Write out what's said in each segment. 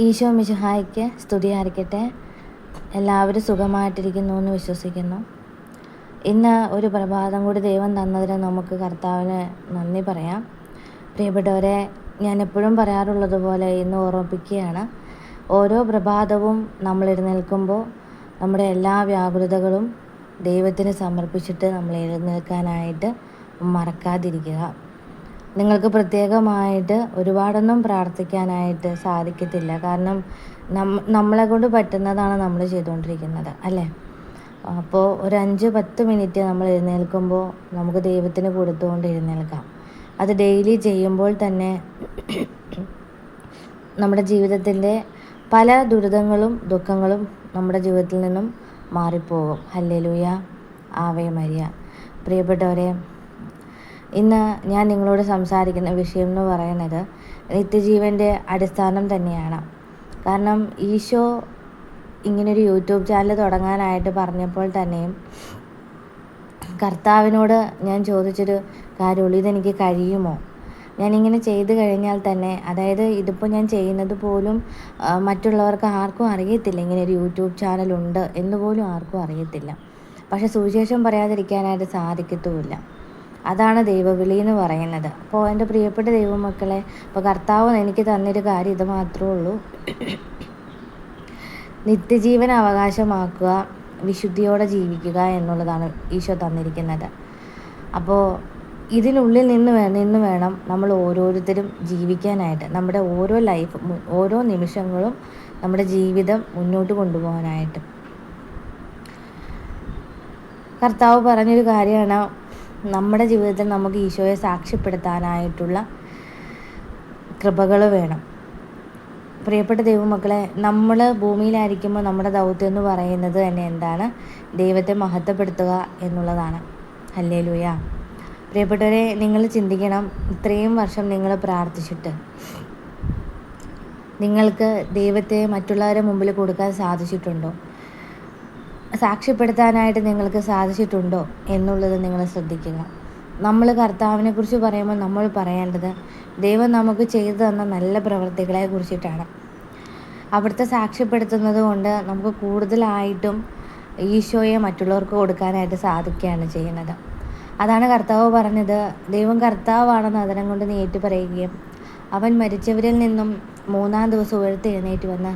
ഈശോ മിശിഹായ്ക്ക് സ്തുതിയായിരിക്കട്ടെ. എല്ലാവരും സുഖമായിട്ടിരിക്കുന്നു എന്ന് വിശ്വസിക്കുന്നു. ഇന്ന് ഒരു പ്രഭാതം കൂടി ദൈവം തന്നതിന് നമുക്ക് കർത്താവിന് നന്ദി പറയാം. പ്രിയപ്പെട്ടവരെ, ഞാൻ എപ്പോഴും പറയാറുള്ളത് പോലെ ഇന്ന് ഓർമ്മിപ്പിക്കുകയാണ്. ഓരോ പ്രഭാതവും നമ്മൾ എഴുന്നേൽക്കുമ്പോൾ നമ്മുടെ എല്ലാ വ്യാകുലതകളും ദൈവത്തിന് സമർപ്പിച്ചിട്ട് നമ്മൾ എഴുന്നേൽക്കാനായിട്ട് മറക്കാതിരിക്കുക. നിങ്ങൾക്ക് പ്രത്യേകമായിട്ട് ഒരുപാടൊന്നും പ്രാർത്ഥിക്കാനായിട്ട് സാധിക്കത്തില്ല. കാരണം നമ്മളെ കൊണ്ട് പറ്റുന്നതാണ് നമ്മൾ ചെയ്തുകൊണ്ടിരിക്കുന്നത്, അല്ലേ? അപ്പോൾ ഒരു 5-10 മിനിറ്റ് നമ്മൾ എഴുന്നേൽക്കുമ്പോൾ നമുക്ക് ദൈവത്തിന് കൊടുത്തുകൊണ്ട് എഴുന്നേൽക്കാം. അത് ഡെയിലി ചെയ്യുമ്പോൾ തന്നെ നമ്മുടെ ജീവിതത്തിൻ്റെ പല ദുരിതങ്ങളും ദുഃഖങ്ങളും നമ്മുടെ ജീവിതത്തിൽ നിന്നും മാറിപ്പോകും. ഹല്ലേലൂയ, ആവേ മരിയ. പ്രിയപ്പെട്ടവരെ, ഇന്ന് ഞാൻ നിങ്ങളോട് സംസാരിക്കുന്ന വിഷയം എന്ന് പറയുന്നത് നിത്യജീവൻ്റെ അടിസ്ഥാനം തന്നെയാണ്. കാരണം ഈശോ ഇങ്ങനൊരു യൂട്യൂബ് ചാനൽ തുടങ്ങാനായിട്ട് പറഞ്ഞപ്പോൾ തന്നെയും കർത്താവിനോട് ഞാൻ ചോദിച്ചൊരു കാര്യമുള്ളൂ, ഇതെനിക്ക് കഴിയുമോ? ഞാനിങ്ങനെ ചെയ്തു കഴിഞ്ഞാൽ തന്നെ, അതായത് ഇതിപ്പോൾ ഞാൻ ചെയ്യുന്നത് പോലും മറ്റുള്ളവർക്ക് ആർക്കും അറിയത്തില്ല, ഇങ്ങനെ ഒരു യൂട്യൂബ് ചാനലുണ്ട് എന്ന് പോലും ആർക്കും അറിയത്തില്ല. പക്ഷെ സുവിശേഷം പറയാതിരിക്കാനായിട്ട് സാധിക്കത്തുമില്ല. അതാണ് ദൈവവിളി എന്ന് പറയുന്നത്. അപ്പോൾ എൻ്റെ പ്രിയപ്പെട്ട ദൈവമക്കളെ, ഇപ്പോൾ കർത്താവ് എനിക്ക് തന്നൊരു കാര്യം ഇത് മാത്രമേ ഉള്ളൂ: നിത്യജീവൻ അവകാശമാക്കുക, വിശുദ്ധിയോടെ ജീവിക്കുക എന്നുള്ളതാണ് ഈശോ തന്നിരിക്കുന്നത്. അപ്പോൾ ഇതിനുള്ളിൽ നിന്ന് വേണം നമ്മൾ ഓരോരുത്തരും ജീവിക്കാനായിട്ട്. നമ്മുടെ ഓരോ നിമിഷങ്ങളും നമ്മുടെ ജീവിതം മുന്നോട്ട് കൊണ്ടുപോകാനായിട്ട്. കർത്താവ് പറഞ്ഞൊരു കാര്യമാണ്, നമ്മുടെ ജീവിതത്തിൽ നമുക്ക് ഈശോയെ സാക്ഷ്യപ്പെടുത്താനായിട്ടുള്ള കൃപകൾ വേണം. പ്രിയപ്പെട്ട ദൈവമക്കളെ, നമ്മൾ ഭൂമിയിലായിരിക്കുമ്പോൾ നമ്മുടെ ദൗത്യം എന്ന് പറയുന്നത് തന്നെ എന്താണ്? ദൈവത്തെ മഹത്വപ്പെടുത്തുക എന്നുള്ളതാണ്. ഹല്ലേലൂയ. പ്രിയപ്പെട്ടവരെ, നിങ്ങൾ ചിന്തിക്കണം, ഇത്രയും വർഷം നിങ്ങൾ പ്രാർത്ഥിച്ചിട്ട് നിങ്ങൾക്ക് ദൈവത്തെ മറ്റുള്ളവരുടെ മുമ്പിൽ കൊടുക്കാൻ സാധിച്ചിട്ടുണ്ടോ? സാക്ഷ്യപ്പെടുത്താനായിട്ട് നിങ്ങൾക്ക് സാധിച്ചിട്ടുണ്ടോ എന്നുള്ളത് നിങ്ങൾ ശ്രദ്ധിക്കുക. നമ്മൾ കർത്താവിനെ കുറിച്ച് പറയുമ്പോൾ നമ്മൾ പറയേണ്ടത് ദൈവം നമുക്ക് ചെയ്തു തന്ന നല്ല പ്രവൃത്തികളെ കുറിച്ചിട്ടാണ്. അവിടുത്തെ സാക്ഷ്യപ്പെടുത്തുന്നത് കൊണ്ട് നമുക്ക് കൂടുതലായിട്ടും ഈശോയെ മറ്റുള്ളവർക്ക് കൊടുക്കാനായിട്ട് സാധിക്കുകയാണ് ചെയ്യുന്നത്. അതാണ് കർത്താവ് പറഞ്ഞത്, ദൈവം കർത്താവാണെന്ന് അതരം കൊണ്ട് നീ ഏറ്റു പറയുകയും അവൻ മരിച്ചവരിൽ നിന്നും 3-ാം ദിവസം ഉയർത്തെഴുന്നേറ്റ് വന്ന്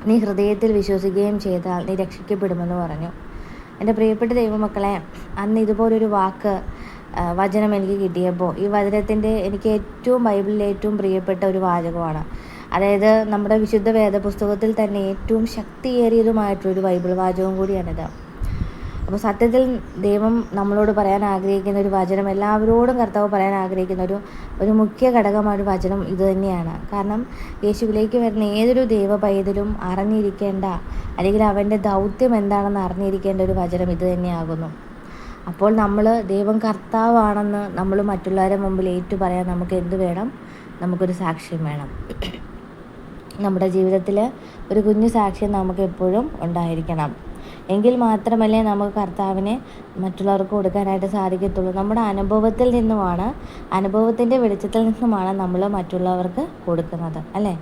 നീ ഹൃദയത്തിൽ വിശ്വസിക്കുകയും ചെയ്താൽ നീ രക്ഷിക്കപ്പെടുമെന്ന് പറഞ്ഞു. എൻ്റെ പ്രിയപ്പെട്ട ദൈവമക്കളെ, അന്ന് ഇതുപോലൊരു വചനം എനിക്ക് കിട്ടിയപ്പോൾ, ഈ വചനത്തിൻ്റെ എനിക്ക് ബൈബിളിലെ ഏറ്റവും പ്രിയപ്പെട്ട ഒരു വാചകമാണ്. അതായത് നമ്മുടെ വിശുദ്ധ വേദപുസ്തകത്തിൽ തന്നെ ഏറ്റവും ശക്തിയേറിയതുമായിട്ടൊരു ബൈബിൾ വാചകം കൂടിയാണിത്. അപ്പോൾ സത്യത്തിൽ ദൈവം നമ്മളോട് പറയാൻ ആഗ്രഹിക്കുന്ന ഒരു വചനം, എല്ലാവരോടും കർത്താവ് പറയാൻ ആഗ്രഹിക്കുന്ന ഒരു മുഖ്യ ഘടകമായ വചനം ഇത് തന്നെയാണ്. കാരണം യേശുവിലേക്ക് വരുന്ന ഏതൊരു ദൈവ പൈതലും അറിഞ്ഞിരിക്കേണ്ട, അല്ലെങ്കിൽ അവൻ്റെ ദൗത്യം എന്താണെന്ന് അറിഞ്ഞിരിക്കേണ്ട ഒരു വചനം ഇത് തന്നെയാകുന്നു. അപ്പോൾ നമ്മൾ ദൈവം കർത്താവാണെന്ന് നമ്മൾ മറ്റുള്ളവരുടെ മുമ്പിൽ ഏറ്റു പറയാൻ നമുക്ക് എന്ത് വേണം? നമുക്കൊരു സാക്ഷ്യം വേണം. നമ്മുടെ ജീവിതത്തിൽ ഒരു കുഞ്ഞു സാക്ഷ്യം നമുക്ക് എപ്പോഴും ഉണ്ടായിരിക്കണം. എങ്കിൽ മാത്രമല്ലേ നമുക്ക് കർത്താവിനെ മറ്റുള്ളവർക്ക് കൊടുക്കാനായിട്ട് സാധിക്കത്തുള്ളൂ. നമ്മുടെ അനുഭവത്തിൻ്റെ വെളിച്ചത്തിൽ നിന്നുമാണ് നമ്മൾ മറ്റുള്ളവർക്ക് കൊടുക്കുന്നത്, അല്ലേ?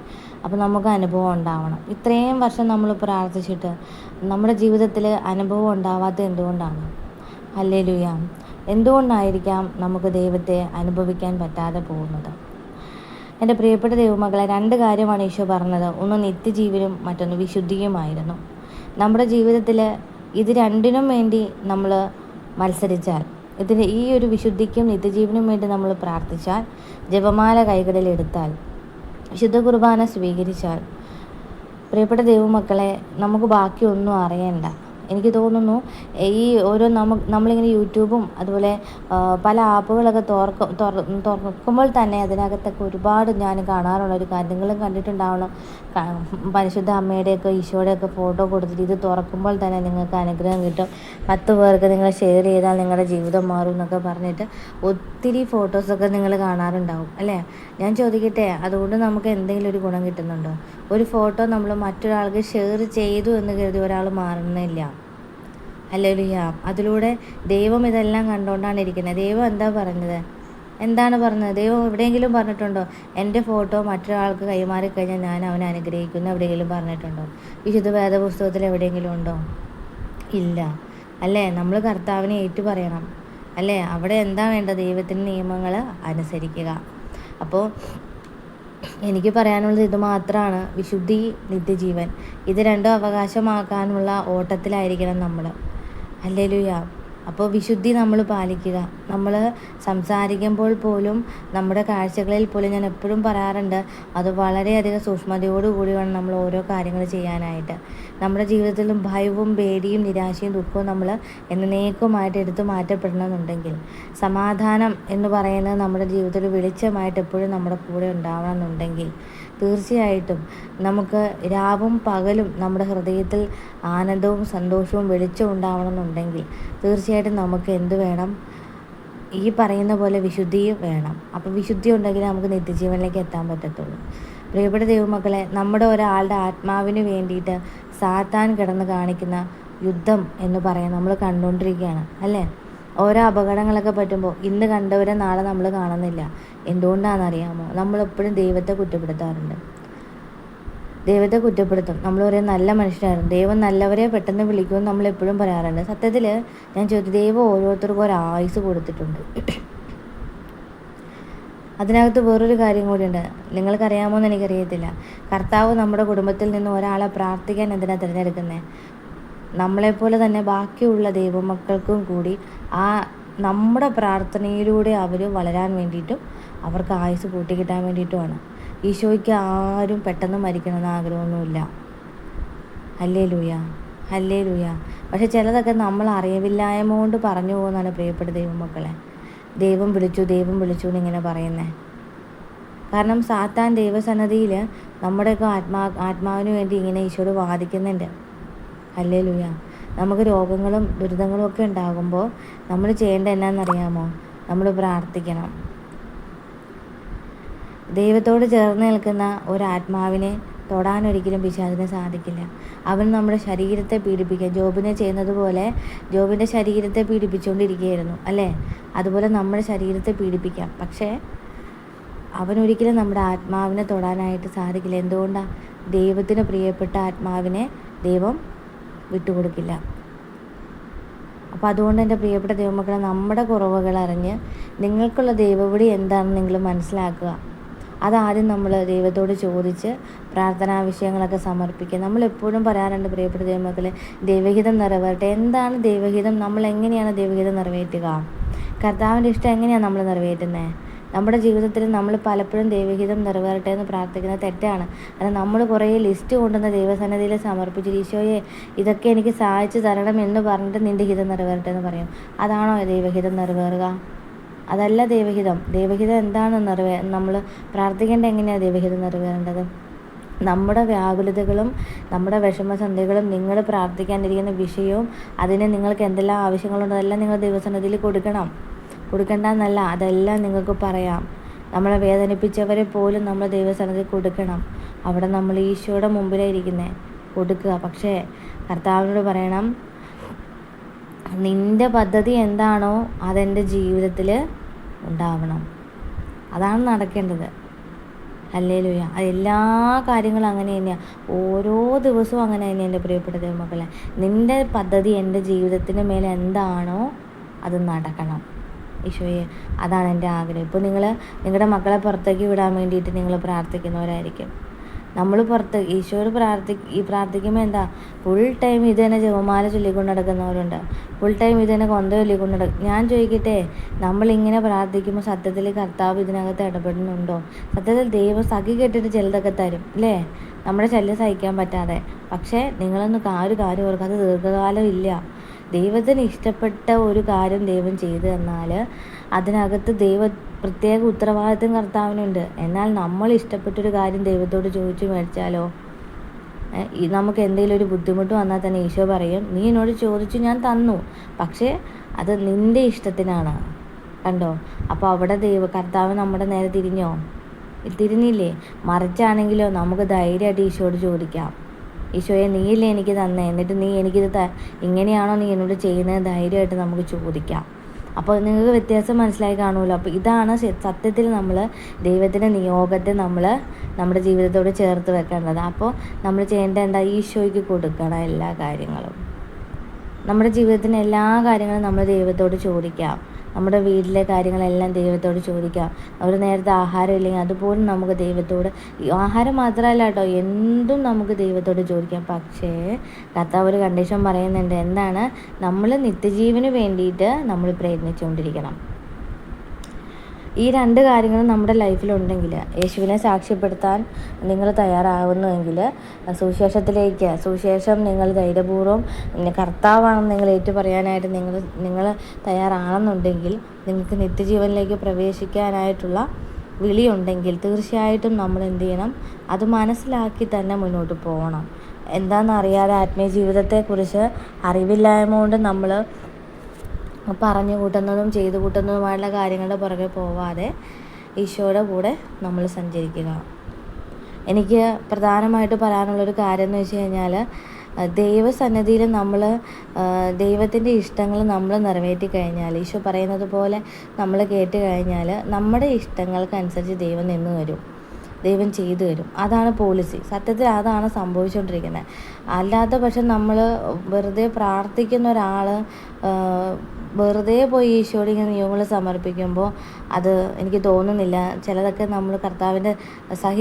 അപ്പോൾ നമുക്ക് അനുഭവം ഉണ്ടാവണം. ഇത്രയും വർഷം നമ്മൾ പ്രാർത്ഥിച്ചിട്ട് നമ്മുടെ ജീവിതത്തിൽ അനുഭവം ഉണ്ടാവാത്ത എന്തുകൊണ്ടാണ്? ഹല്ലേലൂയ. എന്തുകൊണ്ടായിരിക്കാം നമുക്ക് ദൈവത്തെ അനുഭവിക്കാൻ പറ്റാതെ പോകുന്നത്? എൻ്റെ പ്രിയപ്പെട്ട ദൈവമക്കളെ, 2 കാര്യമാണ് ഈശോ പറഞ്ഞത്. ഒന്ന് നിത്യജീവനും മറ്റൊന്ന് വിശുദ്ധിയുമായിരുന്നു. നമ്മുടെ ജീവിതത്തിൽ ഇത് രണ്ടിനും വേണ്ടി നമ്മൾ മത്സരിച്ചാൽ, ഈ ഒരു വിശുദ്ധിക്കും നിത്യജീവനും വേണ്ടി നമ്മൾ പ്രാർത്ഥിച്ചാൽ, ജപമാല കൈകളിൽ എടുത്താൽ, വിശുദ്ധ കുർബാന സ്വീകരിച്ചാൽ, പ്രിയപ്പെട്ട ദൈവമക്കളെ, നമുക്ക് ബാക്കിയൊന്നും അറിയണ്ട. എനിക്ക് തോന്നുന്നു ഈ നമ്മളിങ്ങനെ യൂട്യൂബും അതുപോലെ പല ആപ്പുകളൊക്കെ തുറക്കുമ്പോൾ തന്നെ അതിനകത്തൊക്കെ ഒരുപാട് ഞാൻ കാണാറുള്ളൊരു കാര്യം, നിങ്ങളും കണ്ടിട്ടുണ്ടാവണം, പരിശുദ്ധ അമ്മയുടെയൊക്കെ ഈശോയുടെയൊക്കെ ഫോട്ടോ കൊടുത്തിട്ട് ഇത് തുറക്കുമ്പോൾ തന്നെ നിങ്ങൾക്ക് അനുഗ്രഹം കിട്ടും, 10 പേർക്ക് നിങ്ങൾ ഷെയർ ചെയ്താൽ നിങ്ങളുടെ ജീവിതം മാറും എന്നൊക്കെ പറഞ്ഞിട്ട് ഒത്തിരി ഫോട്ടോസൊക്കെ നിങ്ങൾ കാണാറുണ്ടാവും, അല്ലേ? ഞാൻ ചോദിക്കട്ടെ, അതുകൊണ്ട് നമുക്ക് എന്തെങ്കിലും ഒരു ഗുണം കിട്ടുന്നുണ്ടോ? ഒരു ഫോട്ടോ നമ്മൾ മറ്റൊരാൾക്ക് ഷെയർ ചെയ്തു എന്ന് കരുതി ഒരാൾ മാറുന്നില്ല. ഹല്ലേലൂയ. അതിലൂടെ ദൈവം ഇതെല്ലാം കണ്ടുകൊണ്ടാണ് ഇരിക്കുന്നത്. ദൈവം എന്താ പറഞ്ഞത്? എന്താണ് പറഞ്ഞത്? ദൈവം എവിടെയെങ്കിലും പറഞ്ഞിട്ടുണ്ടോ എൻ്റെ ഫോട്ടോ മറ്റൊരാൾക്ക് കൈമാറി കഴിഞ്ഞാൽ ഞാൻ അവനെ അനുഗ്രഹിക്കുന്നു? എവിടെയെങ്കിലും പറഞ്ഞിട്ടുണ്ടോ? വിശുദ്ധ വേദപുസ്തകത്തിൽ എവിടെയെങ്കിലും ഉണ്ടോ? ഇല്ല അല്ലേ? നമ്മൾ കർത്താവിനെ ഏറ്റു പറയണം അല്ലേ? അവിടെ എന്താ വേണ്ടത്? ദൈവത്തിൻ്റെ നിയമങ്ങൾ അനുസരിക്കുക. അപ്പോൾ എനിക്ക് പറയാനുള്ളത് ഇത് മാത്രമാണ്. വിശുദ്ധി, നിത്യജീവൻ, ഇത് രണ്ടും അവകാശമാക്കാനുള്ള ഓട്ടത്തിലായിരിക്കണം നമ്മൾ. ഹല്ലേലൂയ. അപ്പോൾ വിശുദ്ധി നമ്മൾ പാലിക്കുക. നമ്മൾ സംസാരിക്കുമ്പോൾ പോലും നമ്മുടെ കാഴ്ചകളിൽ പോലും ഞാൻ എപ്പോഴും പറയാറുണ്ട്, അത് വളരെയധികം സൂക്ഷ്മതയോടുകൂടി വേണം നമ്മൾ ഓരോ കാര്യങ്ങൾ ചെയ്യാനായിട്ട്. നമ്മുടെ ജീവിതത്തിലും ഭയവും പേടിയും നിരാശയും ദുഃഖവും നമ്മൾ എന്നേക്കുമായിട്ട് എടുത്തു മാറ്റപ്പെടണമെന്നുണ്ടെങ്കിൽ, സമാധാനം എന്ന് പറയുന്നത് നമ്മുടെ ജീവിതത്തിൽ വെളിച്ചമായിട്ട് എപ്പോഴും നമ്മുടെ കൂടെ ഉണ്ടാവണമെന്നുണ്ടെങ്കിൽ, തീർച്ചയായിട്ടും നമുക്ക് രാവും പകലും നമ്മുടെ ഹൃദയത്തിൽ ആനന്ദവും സന്തോഷവും വെളിച്ചവും ഉണ്ടാവണമെന്നുണ്ടെങ്കിൽ തീർച്ചയായിട്ടും നമുക്ക് എന്ത് വേണം? ഈ പറയുന്ന പോലെ വിശുദ്ധിയും വേണം. അപ്പോൾ വിശുദ്ധി ഉണ്ടെങ്കിൽ നമുക്ക് നിത്യജീവനിലേക്ക് എത്താൻ പറ്റത്തുള്ളൂ. പ്രിയപ്പെട്ട ദൈവമക്കളെ, നമ്മുടെ ഒരാളുടെ ആത്മാവിന് വേണ്ടിയിട്ട് സാത്താൻ കിടന്ന് കാണിക്കുന്ന യുദ്ധം എന്ന് പറയാൻ നമ്മൾ കണ്ടുകൊണ്ടിരിക്കുകയാണ് അല്ലേ? ഓരോ അപകടങ്ങളൊക്കെ പറ്റുമ്പോൾ ഇന്ന് കണ്ടവരെ നാളെ നമ്മൾ കാണുന്നില്ല. എന്തുകൊണ്ടാണെന്നറിയാമോ? നമ്മളെപ്പോഴും ദൈവത്തെ കുറ്റപ്പെടുത്താറുണ്ട്. ദൈവത്തെ കുറ്റപ്പെടുത്തും. നമ്മൾ പറയും നല്ല മനുഷ്യരായിരുന്നു, ദൈവം നല്ലവരെ പെട്ടെന്ന് വിളിക്കുമെന്ന് നമ്മളെപ്പോഴും പറയാറുണ്ട്. സത്യത്തിൽ ഞാൻ ചോദിച്ചു, ദൈവം ഓരോരുത്തർക്കും ഒരു ആയുസ് കൊടുത്തിട്ടുണ്ട്. അതിനകത്ത് വേറൊരു കാര്യം കൂടിയുണ്ട്. നിങ്ങൾക്കറിയാമോ എന്ന് എനിക്കറിയത്തില്ല. കർത്താവ് നമ്മുടെ കുടുംബത്തിൽ നിന്ന് ഒരാളെ പ്രാർത്ഥിക്കാൻ എന്തിനാണ് തിരഞ്ഞെടുക്കുന്നത്? നമ്മളെപ്പോലെ തന്നെ ബാക്കിയുള്ള ദൈവമക്കൾക്കും കൂടി ആ നമ്മുടെ പ്രാർത്ഥനയിലൂടെ അവർ വളരാൻ വേണ്ടിയിട്ടും അവർക്ക് ആയുസ് കൂട്ടിക്കിട്ടാൻ വേണ്ടിയിട്ടുമാണ്. ഈശോയ്ക്ക് ആരും പെട്ടെന്ന് മരിക്കണമെന്ന് ആഗ്രഹമൊന്നുമില്ല. Hallelujah, hallelujah. പക്ഷെ ചിലതൊക്കെ നമ്മൾ അറിവില്ലായ്മ കൊണ്ട് പറഞ്ഞു പോകുന്നതാണ് പ്രിയപ്പെട്ട ദൈവമക്കളെ. ദൈവം വിളിച്ചു എന്നിങ്ങനെ ഇങ്ങനെ പറയുന്നത്. കാരണം സാത്താൻ ദൈവസന്നിധിയിൽ നമ്മുടെയൊക്കെ ആത്മാവിന് വേണ്ടി ഇങ്ങനെ ഈശോയോട് വാദിക്കുന്നുണ്ട്. ഹല്ലേലൂയ. നമുക്ക് രോഗങ്ങളും ദുരിതങ്ങളും ഒക്കെ ഉണ്ടാകുമ്പോൾ നമ്മൾ ചെയ്യേണ്ടത് എന്നാണെന്നറിയാമോ? നമ്മൾ പ്രാർത്ഥിക്കണം. ദൈവത്തോട് ചേർന്ന് നിൽക്കുന്ന ഒരാത്മാവിനെ തൊടാനൊരിക്കലും പിശാചിന് സാധിക്കില്ല. അവൻ നമ്മുടെ ശരീരത്തെ പീഡിപ്പിക്കുക. ജോബിനെ ചെയ്യുന്നത് പോലെ ജോബിൻ്റെ ശരീരത്തെ പീഡിപ്പിച്ചുകൊണ്ടിരിക്കുകയായിരുന്നു അല്ലേ? അതുപോലെ നമ്മുടെ ശരീരത്തെ പീഡിപ്പിക്കാം. പക്ഷേ അവനൊരിക്കലും നമ്മുടെ ആത്മാവിനെ തൊടാനായിട്ട് സാധിക്കില്ല. എന്തുകൊണ്ടാണ്? ദൈവത്തിന് പ്രിയപ്പെട്ട ആത്മാവിനെ ദൈവം വിട്ടുകൊടുക്കില്ല. അപ്പോൾ അതുകൊണ്ട് എൻ്റെ പ്രിയപ്പെട്ട ദൈവമക്കളെ, നമ്മുടെ കുറവുകൾ അറിഞ്ഞ് നിങ്ങൾക്കുള്ള ദൈവവിളി എന്താണെന്ന് നിങ്ങൾ മനസ്സിലാക്കുക. അതാദ്യം നമ്മൾ ദൈവത്തോട് ചോദിച്ച് പ്രാർത്ഥനാ വിഷയങ്ങളൊക്കെ സമർപ്പിക്കുക. നമ്മളെപ്പോഴും പറയാറുണ്ട് പ്രിയപ്പെട്ട ദൈവമക്കളെ, ദൈവഹിതം നിറവേറട്ടെ. എന്താണ് ദൈവഹിതം? നമ്മൾ എങ്ങനെയാണ് ദൈവഹിതം നിറവേറ്റുക? കർത്താവിൻ്റെ ഇഷ്ടം എങ്ങനെയാണ് നമ്മൾ നിറവേറ്റുന്നത്? നമ്മുടെ ജീവിതത്തിൽ നമ്മൾ പലപ്പോഴും ദൈവഹിതം നിറവേറട്ടെ എന്ന് പ്രാർത്ഥിക്കുന്നത് തെറ്റാണ്. അത് നമ്മൾ കുറേ ലിസ്റ്റ് കൊണ്ടുവന്ന് ദൈവസന്നിധിയിൽ സമർപ്പിച്ച്, ഈശോയെ ഇതൊക്കെ എനിക്ക് സഹായിച്ചു തരണം എന്ന് പറഞ്ഞിട്ട് നിൻ്റെ ഹിതം നിറവേറട്ടെ എന്ന് പറയും. അതാണോ ദൈവഹിതം നിറവേറുക? അതല്ല ദൈവഹിതം. ദൈവഹിതം എന്താണ് നമ്മൾ പ്രാർത്ഥിക്കേണ്ട എങ്ങനെയാണ് ദൈവഹിതം നിറവേറേണ്ടത്? നമ്മുടെ വ്യാകുലതകളും നമ്മുടെ വിഷമസന്ധികളും നിങ്ങൾ പ്രാർത്ഥിക്കാനിരിക്കുന്ന വിഷയവും അതിന് നിങ്ങൾക്ക് എന്തെല്ലാം ആവശ്യങ്ങളുണ്ടോ അതെല്ലാം നിങ്ങൾ ദൈവസന്നിധിയിൽ കൊടുക്കണ്ടെന്നല്ല, അതെല്ലാം നിങ്ങൾക്ക് പറയാം. നമ്മളെ വേദനിപ്പിച്ചവരെ പോലും നമ്മൾ ദൈവസന്നിധി കൊടുക്കണം. അവിടെ നമ്മൾ ഈശോയുടെ മുമ്പിലായിരിക്കുന്നത്, കൊടുക്കുക. പക്ഷേ കർത്താവിനോട് പറയണം, നിൻ്റെ പദ്ധതി എന്താണോ അതെൻ്റെ ജീവിതത്തിൽ ഉണ്ടാവണം. അതാണ് നടക്കേണ്ടത്. ഹല്ലേലൂയ. അതെല്ലാ കാര്യങ്ങളും അങ്ങനെ തന്നെയാണ്. ഓരോ ദിവസവും അങ്ങനെ തന്നെയാണ് എൻ്റെ പ്രിയപ്പെട്ട ദൈവമക്കളെ. നിൻ്റെ പദ്ധതി എൻ്റെ ജീവിതത്തിന് മേലെ എന്താണോ അത് നടക്കണം. ഈശോയെ, അതാണ് എൻ്റെ ആഗ്രഹം. ഇപ്പോൾ നിങ്ങൾ നിങ്ങളുടെ മക്കളെ പുറത്തേക്ക് വിടാൻ വേണ്ടിയിട്ട് നിങ്ങൾ പ്രാർത്ഥിക്കുന്നവരായിരിക്കും. നമ്മൾ പുറത്ത് ഈശോയോട് പ്രാർത്ഥിക്കുമ്പോൾ എന്താ, ഫുൾ ടൈം ഇത് തന്നെ ജപമാല ചൊല്ലിക്കൊണ്ട് നടക്കുന്നവരുണ്ട്, ഫുൾ ടൈം ഇത് തന്നെ കൊന്ത ചൊല്ലിക്കൊണ്ട് നടക്കും. ഞാൻ ചോദിക്കട്ടെ, നമ്മളിങ്ങനെ പ്രാർത്ഥിക്കുമ്പോൾ സത്യത്തിൽ കർത്താവ് ഇതിനകത്ത് ഇടപെടുന്നുണ്ടോ? സത്യത്തിൽ ദൈവം സഖി കെട്ടിട്ട് ചിലതൊക്കെ തരും അല്ലേ, നമ്മുടെ ശല്യം സഹിക്കാൻ പറ്റാതെ. പക്ഷേ നിങ്ങളൊന്ന് ഒരു കാര്യം ഓർക്കുക, അത് ദീർഘകാലം ഇല്ല. ദൈവത്തിന് ഇഷ്ടപ്പെട്ട ഒരു കാര്യം ദൈവം ചെയ്തു തന്നാൽ അതിനകത്ത് പ്രത്യേക ഉത്തരവാദിത്വം കർത്താവിനുണ്ട്. എന്നാൽ നമ്മൾ ഇഷ്ടപ്പെട്ടൊരു കാര്യം ദൈവത്തോട് ചോദിച്ചു മേടിച്ചാലോ, നമുക്ക് എന്തെങ്കിലും ഒരു ബുദ്ധിമുട്ട് വന്നാൽ തന്നെ ഈശോ പറയും, നീ എന്നോട് ചോദിച്ചു ഞാൻ തന്നു, പക്ഷേ അത് നിൻ്റെ ഇഷ്ടത്തിനാണ്. കണ്ടോ? അപ്പോൾ അവിടെ കർത്താവ് നമ്മുടെ നേരെ തിരിഞ്ഞില്ലേ? മറിച്ചാണെങ്കിലോ നമുക്ക് ധൈര്യമായിട്ട് ഈശോയോട് ചോദിക്കാം, ഈശോയെ നീയില്ലേ എനിക്ക് തന്നേ, എന്നിട്ട് നീ എനിക്കിത് ഇങ്ങനെയാണോ നീ എന്നോട് ചെയ്യുന്നത്? ധൈര്യമായിട്ട് നമുക്ക് ചോദിക്കാം. അപ്പോൾ നിങ്ങൾക്ക് വ്യത്യാസം മനസ്സിലായി കാണുമല്ലോ. അപ്പോൾ ഇതാണ് സത്യത്തിൽ നമ്മൾ ദൈവത്തിൻ്റെ നിയോഗത്തെ നമ്മൾ നമ്മുടെ ജീവിതത്തോട് ചേർത്ത് വെക്കേണ്ടത്. അപ്പോൾ നമ്മൾ ചെയ്യേണ്ടത് എന്താ? ഈശോയ്ക്ക് കൊടുക്കണം എല്ലാ കാര്യങ്ങളും. നമ്മുടെ ജീവിതത്തിൻ്റെ എല്ലാ കാര്യങ്ങളും നമ്മൾ ദൈവത്തോട് ചോദിക്കാം. നമ്മുടെ വീട്ടിലെ കാര്യങ്ങളെല്ലാം ദൈവത്തോട് ചോദിക്കാം. ഒരു നേരത്തെ ആഹാരം ഇല്ലെങ്കിൽ അതുപോലും നമുക്ക് ദൈവത്തോട്, ആഹാരം മാത്രമല്ല കേട്ടോ, എന്തും നമുക്ക് ദൈവത്തോട് ചോദിക്കാം. പക്ഷേ കർത്താവ് ഒരു കണ്ടീഷൻ പറയുന്നുണ്ട്. എന്താണ്? നമ്മൾ നിത്യജീവന് വേണ്ടിയിട്ട് നമ്മൾ പ്രയത്നിച്ചുകൊണ്ടിരിക്കണം. ഈ 2 കാര്യങ്ങളും നമ്മുടെ ലൈഫിലുണ്ടെങ്കിൽ, യേശുവിനെ സാക്ഷ്യപ്പെടുത്താൻ നിങ്ങൾ തയ്യാറാവുന്നുവെങ്കിൽ, സുവിശേഷം നിങ്ങൾ ധൈര്യപൂർവ്വം കർത്താവാണെന്ന് നിങ്ങൾ ഏറ്റുപറയാനായിട്ട് നിങ്ങൾ തയ്യാറാണെന്നുണ്ടെങ്കിൽ, നിങ്ങൾക്ക് നിത്യജീവനിലേക്ക് പ്രവേശിക്കാനായിട്ടുള്ള വിളിയുണ്ടെങ്കിൽ തീർച്ചയായിട്ടും നമ്മൾ എന്ത് ചെയ്യണം? അത് മനസ്സിലാക്കി തന്നെ മുന്നോട്ട് പോകണം. എന്താണെന്നറിയാതെ ആത്മീയ ജീവിതത്തെക്കുറിച്ച് അറിവില്ലായ്മ കൊണ്ട് നമ്മൾ പറഞ്ഞു കൂട്ടുന്നതും ചെയ്തു കൂട്ടുന്നതുമായിട്ടുള്ള കാര്യങ്ങളുടെ പുറകെ പോവാതെ ഈശോയുടെ കൂടെ നമ്മൾ സഞ്ചരിക്കുക. എനിക്ക് പ്രധാനമായിട്ട് പറയാനുള്ളൊരു കാര്യം എന്ന് വെച്ച് കഴിഞ്ഞാൽ, ദൈവസന്നിധിയിൽ നമ്മൾ ദൈവത്തിൻ്റെ ഇഷ്ടങ്ങൾ നമ്മൾ നിറവേറ്റി കഴിഞ്ഞാൽ, ഈശോ പറയുന്നത് പോലെ നമ്മൾ കേട്ട് കഴിഞ്ഞാൽ, നമ്മുടെ ഇഷ്ടങ്ങൾക്കനുസരിച്ച് ദൈവം നിന്ന് തരും, ദൈവം ചെയ്തു തരും. അതാണ് പോളിസി. സത്യത്തിൽ അതാണ് സംഭവിച്ചുകൊണ്ടിരിക്കുന്നത്. അല്ലാത്ത പക്ഷം നമ്മൾ വെറുതെ പ്രാർത്ഥിക്കുന്ന ഒരാൾ വെറുതെ പോയി ഈശോയുടെ ഇങ്ങനെ നിയമങ്ങൾ സമർപ്പിക്കുമ്പോൾ അത് എനിക്ക് തോന്നുന്നില്ല. ചിലതൊക്കെ നമ്മൾ കർത്താവിൻ്റെ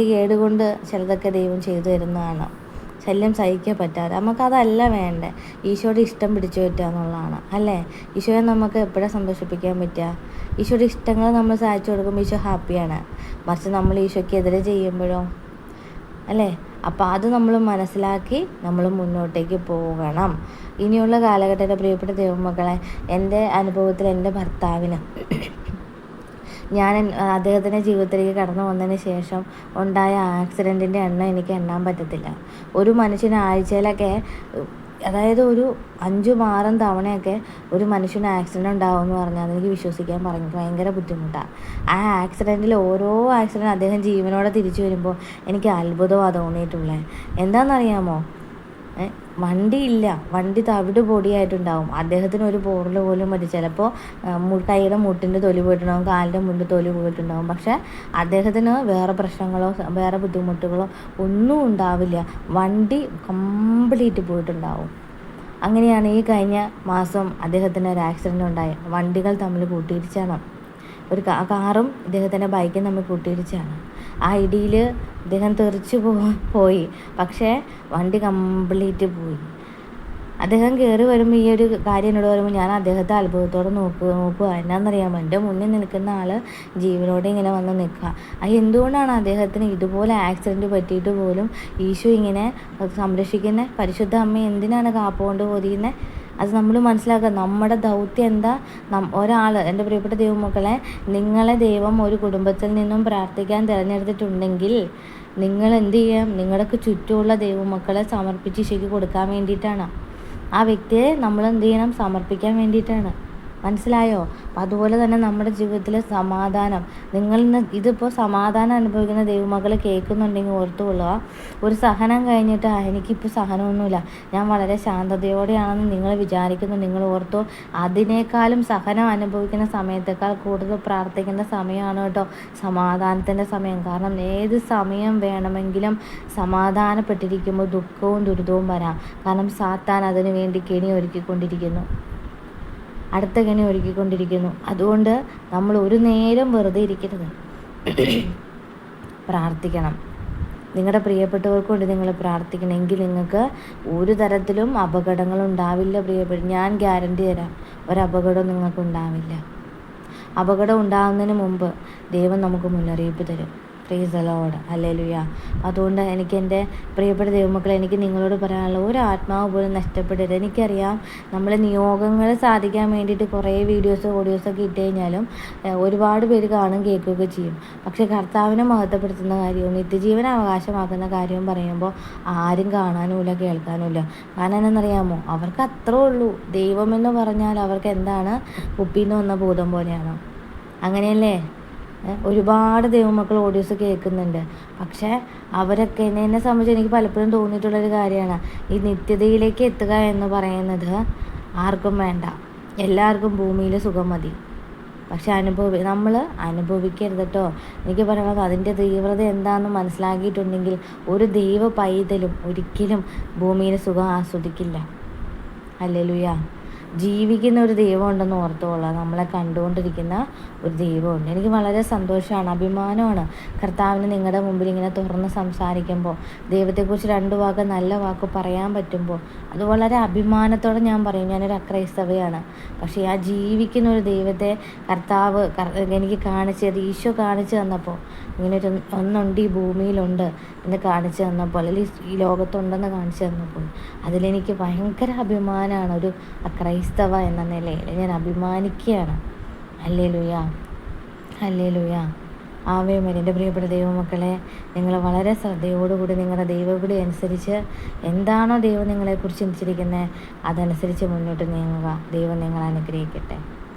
കേടുകൊണ്ട് ചിലതൊക്കെ ദൈവം ചെയ്തു തരുന്നതാണ്. ശല്യം സഹിക്കാൻ പറ്റാതെ. നമുക്കതല്ല വേണ്ടേ. ഈശോയുടെ ഇഷ്ടം പിടിച്ചു പറ്റുക എന്നുള്ളതാണ്, അല്ലേ? ഈശോയെ നമുക്ക് എപ്പോഴാണ് സന്തോഷിപ്പിക്കാൻ പറ്റുക? ഈശോയുടെ ഇഷ്ടങ്ങൾ നമ്മൾ സാധിച്ചു കൊടുക്കുമ്പോൾ ഈശോ ഹാപ്പിയാണ്. മറിച്ച് നമ്മൾ ഈശോയ്ക്കെതിരെ ചെയ്യുമ്പോഴോ, അല്ലേ? അപ്പോൾ അത് നമ്മൾ മനസ്സിലാക്കി നമ്മൾ മുന്നോട്ടേക്ക് പോകണം. ഇനിയുള്ള കാലഘട്ടത്തിലെ പ്രിയപ്പെട്ട ദൈവമക്കളെ, എൻ്റെ അനുഭവത്തിൽ എൻ്റെ ഭർത്താവിന്, ഞാൻ അദ്ദേഹത്തിൻ്റെ ജീവിതത്തിലേക്ക് കടന്നു വന്നതിന് ശേഷം ഉണ്ടായ ആക്സിഡൻറ്റിൻ്റെ എണ്ണം എനിക്ക് എണ്ണാൻ പറ്റത്തില്ല. ഒരു മനുഷ്യന് ആഴ്ചയിലൊക്കെ, അതായത് ഒരു 5-6 തവണയൊക്കെ ഒരു മനുഷ്യന് ആക്സിഡൻറ്റ് ഉണ്ടാവുമെന്ന് പറഞ്ഞാൽ എനിക്ക് വിശ്വസിക്കാൻ ഭയങ്കര ബുദ്ധിമുട്ടാണ്. ആ ആക്സിഡൻറ്റിൽ ഓരോ ആക്സിഡൻറ്റ് അദ്ദേഹം ജീവനോടെ തിരിച്ചു വരുമ്പോൾ എനിക്ക് അത്ഭുതമാണ് തോന്നിയിട്ടുള്ളത്. എന്താണെന്നറിയാമോ? വണ്ടി തവിട് പൊടിയായിട്ടുണ്ടാവും. അദ്ദേഹത്തിന് ഒരു പോറൽ പോലും മതി. ചിലപ്പോൾ കൈയുടെ മുട്ടിൻ്റെ തൊലി പോയിട്ടുണ്ടാവും, കാലിൻ്റെ മുട്ടിൻ്റെ തൊലി പോയിട്ടുണ്ടാവും. പക്ഷേ അദ്ദേഹത്തിന് വേറെ പ്രശ്നങ്ങളോ വേറെ ബുദ്ധിമുട്ടുകളോ ഒന്നും ഉണ്ടാവില്ല. വണ്ടി കംപ്ലീറ്റ് പോയിട്ടുണ്ടാവും. അങ്ങനെയാണ് ഈ കഴിഞ്ഞ മാസം അദ്ദേഹത്തിന് ഒരു ആക്സിഡൻ്റ് ഉണ്ടായി. വണ്ടികൾ തമ്മിൽ കൂട്ടിയിടിച്ചാണ്. ഒരു കാറും ഇദ്ദേഹത്തിൻ്റെ ബൈക്കും തമ്മിൽ കൂട്ടിയിടിച്ചാണ്. ആ ഇടിയിൽ അദ്ദേഹം തെറിച്ച് പോയി. പക്ഷേ വണ്ടി കംപ്ലീറ്റ് പോയി. അദ്ദേഹം കയറി വരുമ്പോൾ ഈ ഒരു കാര്യം എന്നോട് വരുമ്പോൾ ഞാൻ അദ്ദേഹത്തെ അത്ഭുതത്തോടെ നോക്കുക. എന്നാണെന്നറിയാമോ? എൻ്റെ മുന്നിൽ നിൽക്കുന്ന ആൾ ജീവനോടെ ഇങ്ങനെ വന്ന് നിൽക്കുക. എന്തുകൊണ്ടാണ് അദ്ദേഹത്തിന് ഇതുപോലെ ആക്സിഡൻറ്റ് പറ്റിയിട്ട് പോലും ഈശോ ഇങ്ങനെ സംരക്ഷിക്കുന്നത്? പരിശുദ്ധ അമ്മ എന്തിനാണ് കാപ്പ കൊണ്ട് പൊതിയുന്നത്? അത് നമ്മൾ മനസ്സിലാക്കുക. നമ്മുടെ ദൗത്യം എന്താ? ഒരാൾ, എൻ്റെ പ്രിയപ്പെട്ട ദൈവമക്കളെ, നിങ്ങളെ ദൈവം ഒരു കുടുംബത്തിൽ നിന്നും പ്രാർത്ഥിക്കാൻ തിരഞ്ഞെടുത്തിട്ടുണ്ടെങ്കിൽ നിങ്ങൾ എന്ത് ചെയ്യാം? നിങ്ങളുടെ ചുറ്റുമുള്ള ദൈവമക്കളെ സമർപ്പിച്ച് ഈശോയ്ക്ക് കൊടുക്കാൻ വേണ്ടിയിട്ടാണ്. ആ വ്യക്തിയെ നമ്മൾ എന്ത് ചെയ്യണം? സമർപ്പിക്കാൻ വേണ്ടിയിട്ടാണ്. മനസ്സിലായോ? അപ്പം അതുപോലെ തന്നെ നമ്മുടെ ജീവിതത്തിൽ സമാധാനം, ഇതിപ്പോൾ സമാധാനം അനുഭവിക്കുന്ന ദൈവമക്കൾ കേൾക്കുന്നുണ്ടെങ്കിൽ ഓർത്തുകൊള്ളുക. ഒരു സഹനം കഴിഞ്ഞിട്ട് എനിക്കിപ്പോൾ സഹനമൊന്നുമില്ല, ഞാൻ വളരെ ശാന്തതയോടെയാണെന്ന് നിങ്ങൾ വിചാരിക്കുന്നു. നിങ്ങൾ ഓർത്തോ, അതിനേക്കാളും സഹനം അനുഭവിക്കുന്ന സമയത്തേക്കാൾ കൂടുതൽ പ്രാർത്ഥിക്കേണ്ട സമയമാണ് കേട്ടോ സമാധാനത്തിൻ്റെ സമയം. കാരണം ഏത് സമയം വേണമെങ്കിലും സമാധാനപ്പെട്ടിരിക്കുമ്പോൾ ദുഃഖവും ദുരിതവും വരാം. കാരണം സാത്താൻ അതിനു വേണ്ടി കെണി ഒരുക്കിക്കൊണ്ടിരിക്കുന്നു, അടുത്ത കെണി ഒരുക്കിക്കൊണ്ടിരിക്കുന്നു. അതുകൊണ്ട് നമ്മൾ ഒരു നേരം വെറുതെ ഇരിക്കരുത്, പ്രാർത്ഥിക്കണം. നിങ്ങളുടെ പ്രിയപ്പെട്ടവർക്ക് കൊണ്ട് നിങ്ങൾ പ്രാർത്ഥിക്കണമെങ്കിൽ നിങ്ങൾക്ക് ഒരു തരത്തിലും അപകടങ്ങളുണ്ടാവില്ല. ഞാൻ ഗ്യാരണ്ടി തരാം, ഒരപകടവും നിങ്ങൾക്കുണ്ടാവില്ല. അപകടം ഉണ്ടാകുന്നതിന് മുമ്പ് ദൈവം നമുക്ക് മുന്നറിയിപ്പ് തരും. Praise the Lord, hallelujah. അതുകൊണ്ട് എനിക്ക് എൻ്റെ പ്രിയപ്പെട്ട ദൈവമക്കളെ, എനിക്ക് നിങ്ങളോട് പറയാനുള്ള ഒരു ആത്മാവ് പോലും നഷ്ടപ്പെടരുത്. എനിക്കറിയാം നമ്മൾ നിയോഗങ്ങൾ സാധിക്കാൻ വേണ്ടിയിട്ട് കുറേ ഓഡിയോസൊക്കെ ഇട്ട് കഴിഞ്ഞാലും ഒരുപാട് പേര് കാണും, കേൾക്കുകയൊക്കെ ചെയ്യും. പക്ഷേ കർത്താവിനെ മഹത്വപ്പെടുത്തുന്ന കാര്യവും നിത്യജീവനെ അവകാശമാക്കുന്ന കാര്യവും പറയുമ്പോൾ ആരും കാണാനുമില്ല, കേൾക്കാനുമില്ല. കാരണം എന്താണെന്നറിയാമോ? അവർക്ക് അത്രേ ഉള്ളൂ. ദൈവമെന്ന് പറഞ്ഞാൽ അവർക്ക് എന്താണ്? കുപ്പിയിൽ നിന്ന് വന്ന ഭൂതം പോലെയാണ്. അങ്ങനെയല്ലേ? ഒരുപാട് ദൈവമക്കൾ ഓഡിയോസ് കേൾക്കുന്നുണ്ട്. പക്ഷേ അവരൊക്കെ എന്നെ സംബന്ധിച്ച് എനിക്ക് പലപ്പോഴും തോന്നിയിട്ടുള്ളൊരു കാര്യമാണ്, ഈ നിത്യതയിലേക്ക് എത്തുക എന്ന് പറയുന്നത് ആർക്കും വേണ്ട. എല്ലാവർക്കും ഭൂമിയിൽ സുഖം മതി, പക്ഷെ നമ്മൾ അനുഭവിക്കരുത് കേട്ടോ. എനിക്ക് പറയുന്നത് അതിൻ്റെ തീവ്രത എന്താണെന്ന് മനസ്സിലാക്കിയിട്ടുണ്ടെങ്കിൽ ഒരു ദൈവ പൈതലും ഒരിക്കലും ഭൂമിയിൽ സുഖം ആസ്വദിക്കില്ല. ഹല്ലേലൂയ. ജീവിക്കുന്ന ഒരു ദൈവം ഉണ്ടെന്ന് ഓർത്തുകൊള്ളാം. നമ്മളെ കണ്ടുകൊണ്ടിരിക്കുന്ന ഒരു ദൈവമുണ്ട്. എനിക്ക് വളരെ സന്തോഷമാണ്, അഭിമാനമാണ് കർത്താവിന് നിങ്ങളുടെ മുമ്പിൽ ഇങ്ങനെ തുറന്ന് സംസാരിക്കുമ്പോൾ, ദൈവത്തെക്കുറിച്ച് 2 വാക്ക് നല്ല വാക്ക് പറയാൻ പറ്റുമ്പോൾ അത് വളരെ അഭിമാനത്തോടെ ഞാൻ പറയും. ഞാനൊരു അക്രൈസ്തവയാണ്, പക്ഷേ ആ ജീവിക്കുന്ന ഒരു ദൈവത്തെ കർത്താവ് എനിക്ക് കാണിച്ചത്, ഈശോ കാണിച്ചു തന്നപ്പോൾ, ഇങ്ങനൊരു ഒന്നുണ്ട് ഈ ഭൂമിയിലുണ്ട് എന്ന് കാണിച്ചു തന്നപ്പോൾ, അല്ലെങ്കിൽ ഈ ലോകത്തുണ്ടെന്ന് കാണിച്ചു തന്നപ്പോൾ അതിലെനിക്ക് ഭയങ്കര അഭിമാനമാണ്. ഒരു ക്രൈസ്തവ എന്ന നിലയിൽ ഞാൻ അഭിമാനിക്കുകയാണ്. Hallelujah, hallelujah. ആവേ മരിയ. എൻ്റെ പ്രിയപ്പെട്ട ദൈവമക്കളെ, നിങ്ങൾ വളരെ ശ്രദ്ധയോടുകൂടി നിങ്ങളുടെ ദൈവവിളി അനുസരിച്ച് എന്താണോ ദൈവം നിങ്ങളെക്കുറിച്ച് ചിന്തിച്ചിരിക്കുന്നത് അതനുസരിച്ച് മുന്നോട്ട് നീങ്ങുക. ദൈവം നിങ്ങളെ അനുഗ്രഹിക്കട്ടെ.